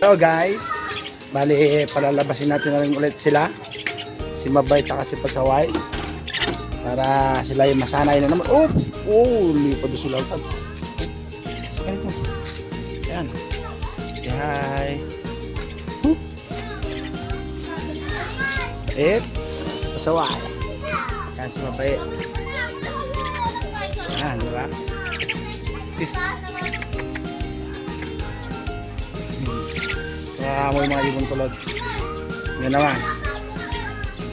So guys, bali palalabasin natin na rin ulit sila, si Mabay tsaka si Pasaway, para sila yung masanay na naman. Lipad sila agad. Ayan, say hi. Si Pasaway, ayan si Mabay. Ayan, diba? Peace. Kaya mo yung mga ibon tulad. Yan naman.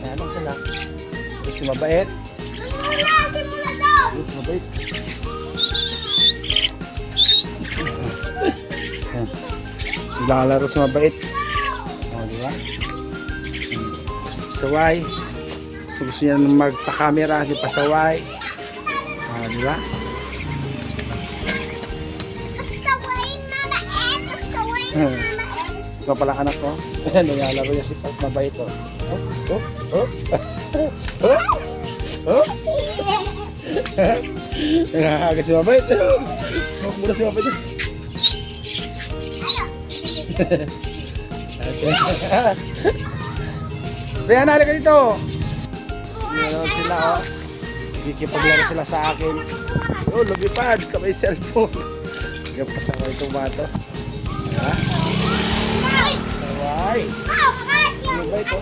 Yan lang sila. Ito si Mabait. Ito si Mabait. Naglalaro si Mabait. O, diba? Pasaway. Gusto niya magpa-camera si Pasaway. O, diba? Ito pala anak ko. Naglalaro niya si Mabait. Nagkakagat si Mabait. Huwag muna si Mabait. Rihanna, halika dito. Naglalaro sila, oh. Kikipaglaro sila sa akin. Lumipad sa may cellphone. Yung pasama itong bato. Ha? Alright. Ano ba ito?